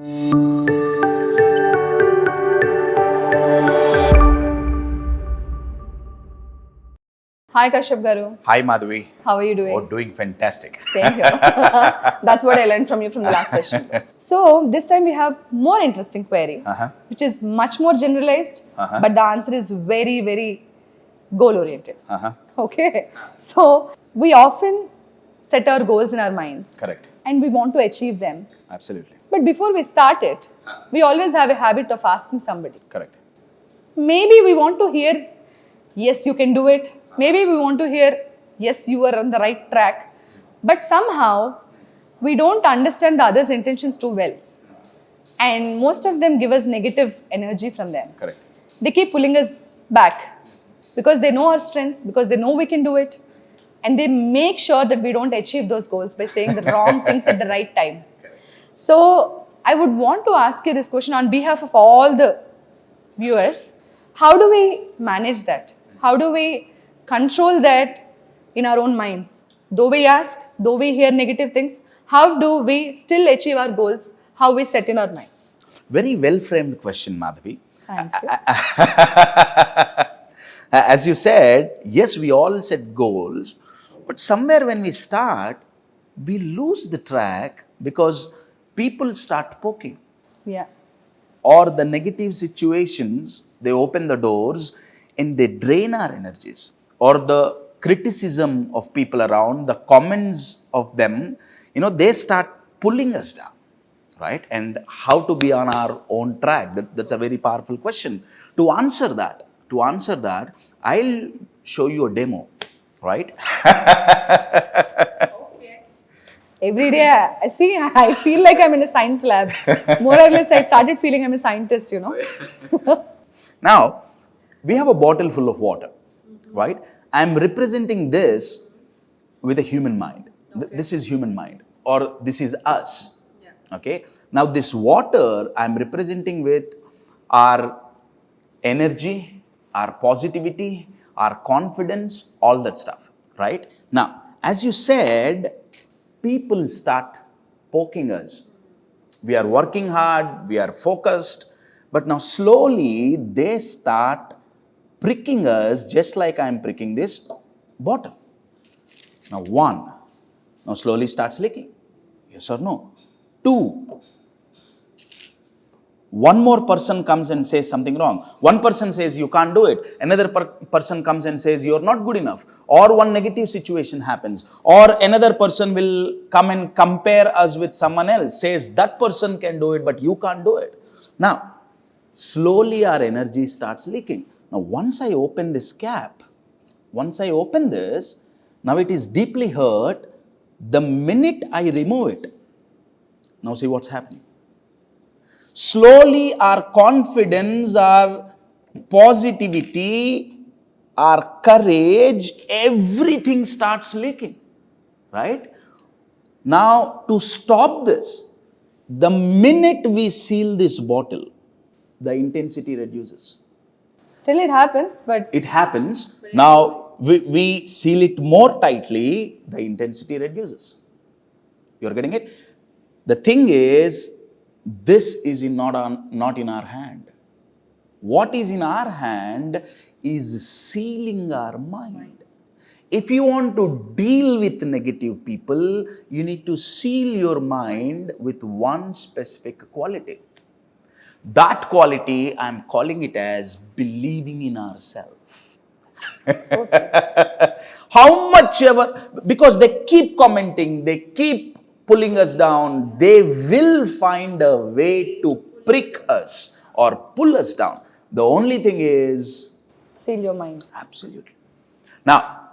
Hi Kashyap garu. Hi Madhavi. How are you doing? Oh, doing fantastic. Same here. That's what I learned from you from the last session. So this time we have more interesting query, which is much more generalized, but the answer is very, very goal oriented. Okay. So we often set our goals in our minds. Correct. And we want to achieve them. Absolutely. But before we start it, we always have a habit of asking somebody. Correct. Maybe we want to hear, yes, you can do it. Maybe we want to hear, yes, you are on the right track. But somehow, we don't understand the other's intentions too well. And most of them give us negative energy from them. Correct. They keep pulling us back because they know our strengths, because they know we can do it. And they make sure that we don't achieve those goals by saying the wrong things at the right time. So, I would want to ask you this question on behalf of all the viewers. How do we manage that? How do we control that in our own minds? Though we ask, though we hear negative things, how do we still achieve our goals? How we set in our minds? Very well framed question, Madhavi. Thank you. As you said, yes, we all set goals, but somewhere when we start, we lose the track because people start poking. Yeah. Or the negative situations, they open the doors and they drain our energies. Or the criticism of people around, the comments of them, they start pulling us down, right? And how to be on our own track? That's a very powerful question. To answer that, I'll show you a demo, right? Okay. Every day, I feel like I'm in a science lab. More or less, I started feeling I'm a scientist, Now, we have a bottle full of water, right? I'm representing this with a human mind. Okay. This is human mind, or this is us. Yeah. Okay. Now, this water I'm representing with our energy, our positivity, our confidence, all that stuff, right? Now, as you said, people start poking us. We are working hard, we are focused, but now slowly they start pricking us just like I'm pricking this bottle. Now, 1. Now, slowly starts leaking. Yes or no? 2. One more person comes and says something wrong. One person says you can't do it. Another person comes and says you're not good enough. Or one negative situation happens. Or another person will come and compare us with someone else. Says that person can do it, but you can't do it. Now, slowly our energy starts leaking. Now, once I open this cap, once I open this, now it is deeply hurt. The minute I remove it, now see what's happening. Slowly our confidence, our positivity, our courage, everything starts leaking, right? Now, to stop this, the minute we seal this bottle, the intensity reduces. Still it happens, but... It happens. Now, we seal it more tightly, the intensity reduces. You're getting it? The thing is, this is not in our hand. What is in our hand is sealing our mind. If you want to deal with negative people, you need to seal your mind with one specific quality. That quality, I'm calling it as believing in ourselves. How much ever, because they keep commenting, they keep pulling us down, they will find a way to prick us or pull us down. The only thing is... seal your mind. Absolutely. Now,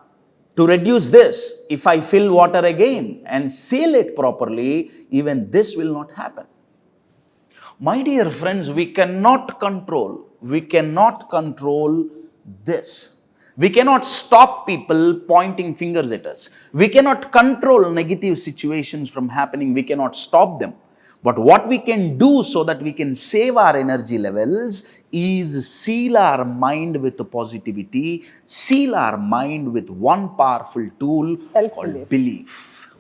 to reduce this, if I fill water again and seal it properly, even this will not happen. My dear friends, we cannot control this. We cannot stop people pointing fingers at us. We cannot control negative situations from happening. We cannot stop them. But what we can do so that we can save our energy levels is seal our mind with positivity, seal our mind with one powerful tool called belief.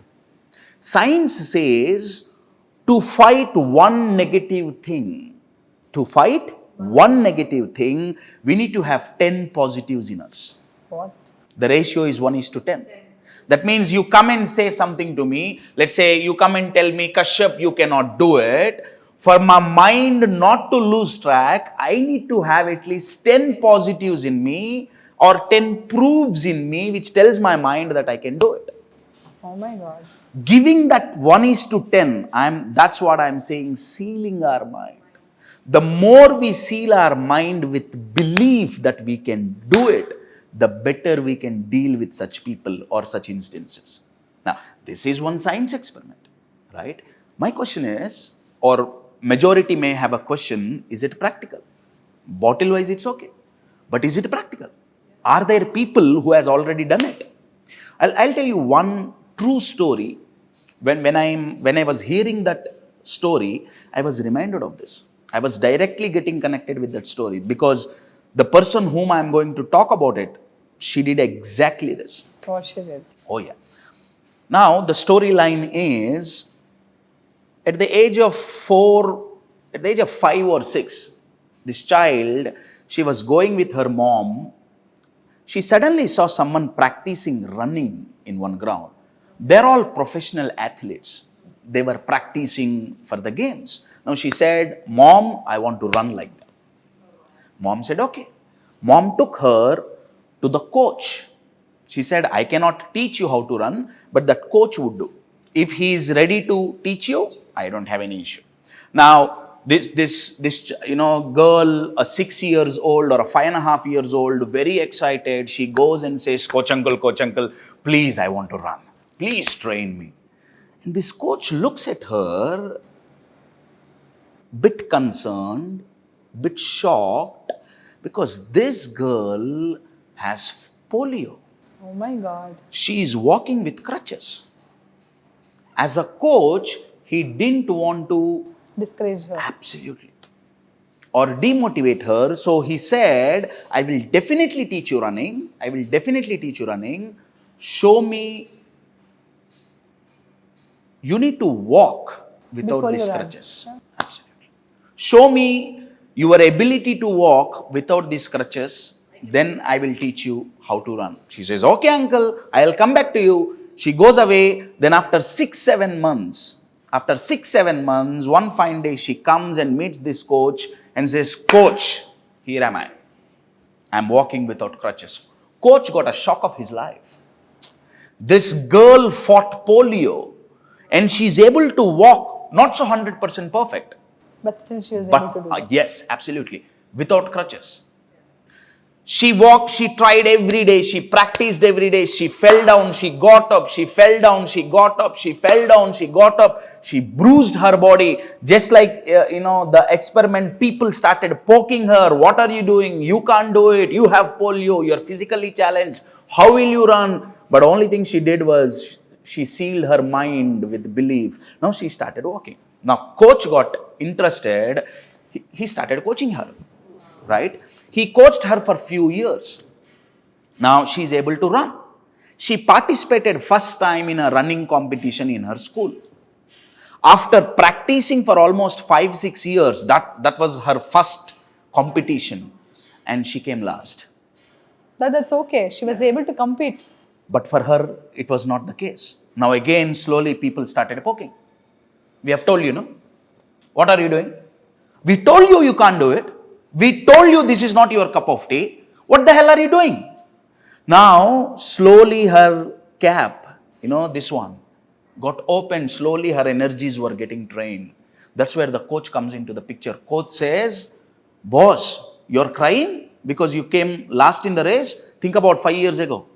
Science says To fight one negative thing, we need to have 10 positives in us. What? The ratio is 1:10. That means you come and say something to me. Let's say you come and tell me, Kasyap, you cannot do it. For my mind not to lose track, I need to have at least 10 positives in me or 10 proofs in me which tells my mind that I can do it. Oh my God. Giving that 1:10, that's what I'm saying, sealing our mind. The more we seal our mind with belief that we can do it, the better we can deal with such people or such instances. Now, this is one science experiment, right? My question is, or majority may have a question, is it practical? Bottle-wise, it's okay. But is it practical? Are there people who has already done it? I'll tell you one true story. When I was hearing that story, I was reminded of this. I was directly getting connected with that story because the person whom I'm going to talk about it, she did exactly this. What she did? Oh yeah. Now the storyline is, at the age of 5 or 6, this child, she was going with her mom. She suddenly saw someone practicing running in one ground. They're all professional athletes. They were practicing for the games. Now she said, Mom, I want to run like that. Mom said, okay. Mom took her to the coach. She said, I cannot teach you how to run, but that coach would do. If he is ready to teach you, I don't have any issue. Now, this girl, a 6 years old or a 5.5 years old, very excited, she goes and says, Coach uncle, please, I want to run. Please train me. And this coach looks at her, bit concerned, bit shocked, because this girl has polio. Oh my God. She is walking with crutches. As a coach, he didn't want to Discourage her. absolutely or demotivate her. So he said, I will definitely teach you running. Show me. You need to walk without Before these you run. crutches. Yeah. Absolutely. Show me your ability to walk without these crutches. Then I will teach you how to run. She says, okay, uncle, I'll come back to you. She goes away. Then after 6-7 months, one fine day, she comes and meets this coach and says, Coach, here am I. I'm walking without crutches. Coach got a shock of his life. This girl fought polio and she's able to walk, not so 100% perfect. But still she was able to do it. Yes, absolutely. Without crutches. She walked, she tried every day, she practiced every day, she fell down, she got up, she fell down, she got up, she fell down, she got up, she bruised her body. Just like, the experiment, people started poking her. What are you doing? You can't do it. You have polio. You're physically challenged. How will you run? But only thing she did was she sealed her mind with belief. Now she started walking. Now coach got interested. He started coaching her, right? He coached her for few years. Now she's able to run. She participated first time in a running competition in her school. After practicing for almost 5-6 years, that was her first competition, and she came last. That's okay. She was able to compete. But for her, it was not the case. Now again, slowly people started poking. We have told you, no? What are you doing? We told you can't do it. We told you this is not your cup of tea. What the hell are you doing? Now, slowly her cap, this one, got opened. Slowly her energies were getting drained. That's where the coach comes into the picture. Coach says, boss, you're crying because you came last in the race? Think about 5 years ago.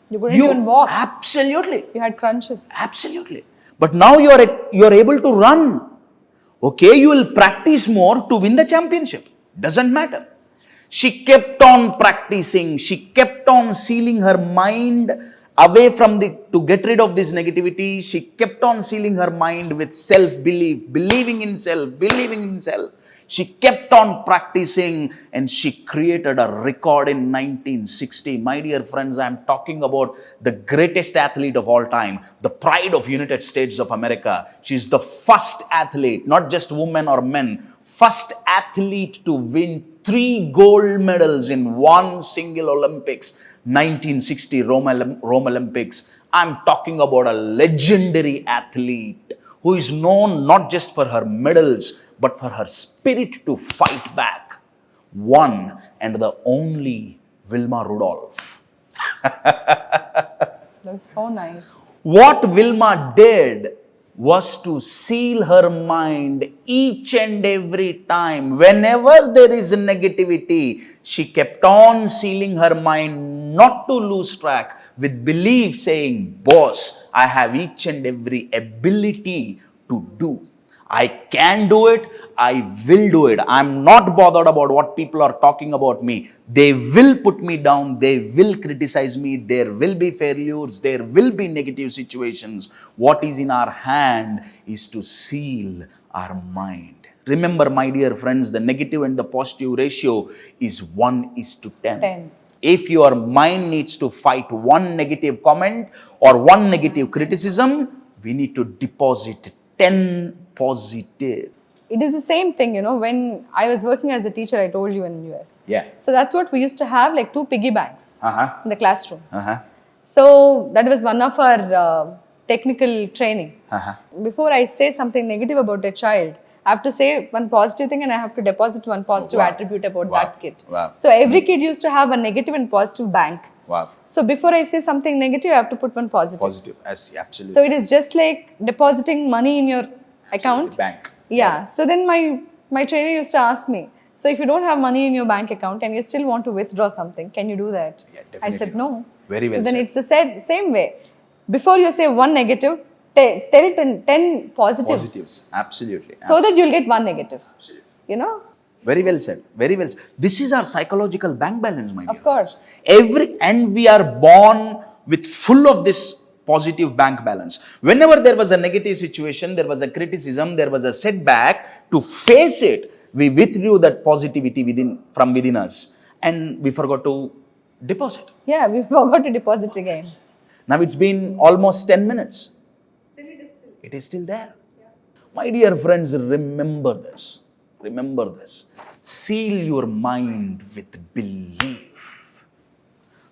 You couldn't even walk. Absolutely. You had crunches. Absolutely. But now you're able to run. Okay, you will practice more to win the championship. Doesn't matter. She kept on practicing. She kept on sealing her mind Away from to get rid of this negativity, she kept on sealing her mind with self-belief, believing in self. She kept on practicing and she created a record in 1960. My dear friends, I'm talking about the greatest athlete of all time, the pride of United States of America. She's the first athlete, not just women or men, first athlete to win 3 gold medals in one single Olympics, 1960 Rome Olympics. I'm talking about a legendary athlete who is known not just for her medals, but for her spirit to fight back. One and the only Wilma Rudolph. That's so nice. What Wilma did was to seal her mind each and every time. Whenever there is negativity, she kept on sealing her mind not to lose track, with belief saying, boss, I have each and every ability to do. I can do it. I will do it. I'm not bothered about what people are talking about me. They will put me down. They will criticize me. There will be failures. There will be negative situations. What is in our hand is to seal our mind. Remember, my dear friends, the negative and the positive ratio is 1:10. If your mind needs to fight one negative comment or one negative criticism, we need to deposit 10 positive. It is the same thing, when I was working as a teacher, I told you in US. Yeah. So that's what we used to have, like 2 piggy banks in the classroom. So that was one of our technical training. Before I say something negative about a child, I have to say one positive thing and I have to deposit one positive attribute about that kid. So every kid used to have a negative and positive bank. So before I say something negative, I have to put one positive. Positive, yes, absolutely. So it is just like depositing money in your account. Bank. Yeah. So then my trainer used to ask me, so if you don't have money in your bank account and you still want to withdraw something, can you do that? Yeah, definitely. I said no. Very well So then said. it's the same way. Before you say one negative, tell 10 positives. Positives, absolutely. So that you'll get one negative. Absolutely. Very well said. Very well said. This is our psychological bank balance, my dear. Of course. And we are born with full of this positive bank balance. Whenever there was a negative situation, there was a criticism, there was a setback, to face it, we withdrew that positivity from within us and we forgot to deposit. Yeah, we forgot to deposit again. Now it's been almost 10 minutes. Still it is still. It is still there. Yeah. My dear friends, remember this. Remember this. Seal your mind with belief.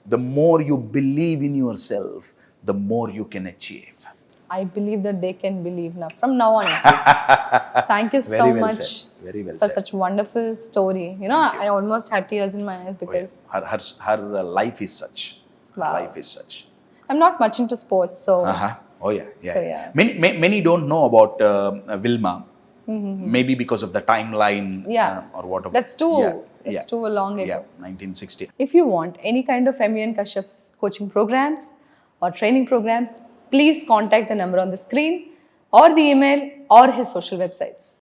The more you believe in yourself, the more you can achieve. I believe that they can believe now. From now on, at least. Thank you so much for such wonderful story. I almost had tears in my eyes because her life is such. Wow. Life is such. I'm not much into sports, so. Oh yeah. So, yeah. Many don't know about Wilma. Maybe because of the timeline or whatever. That's too long ago. Yeah, 1960. If you want any kind of MVN Kasyap's coaching programs or training programs, please contact the number on the screen or the email or his social websites.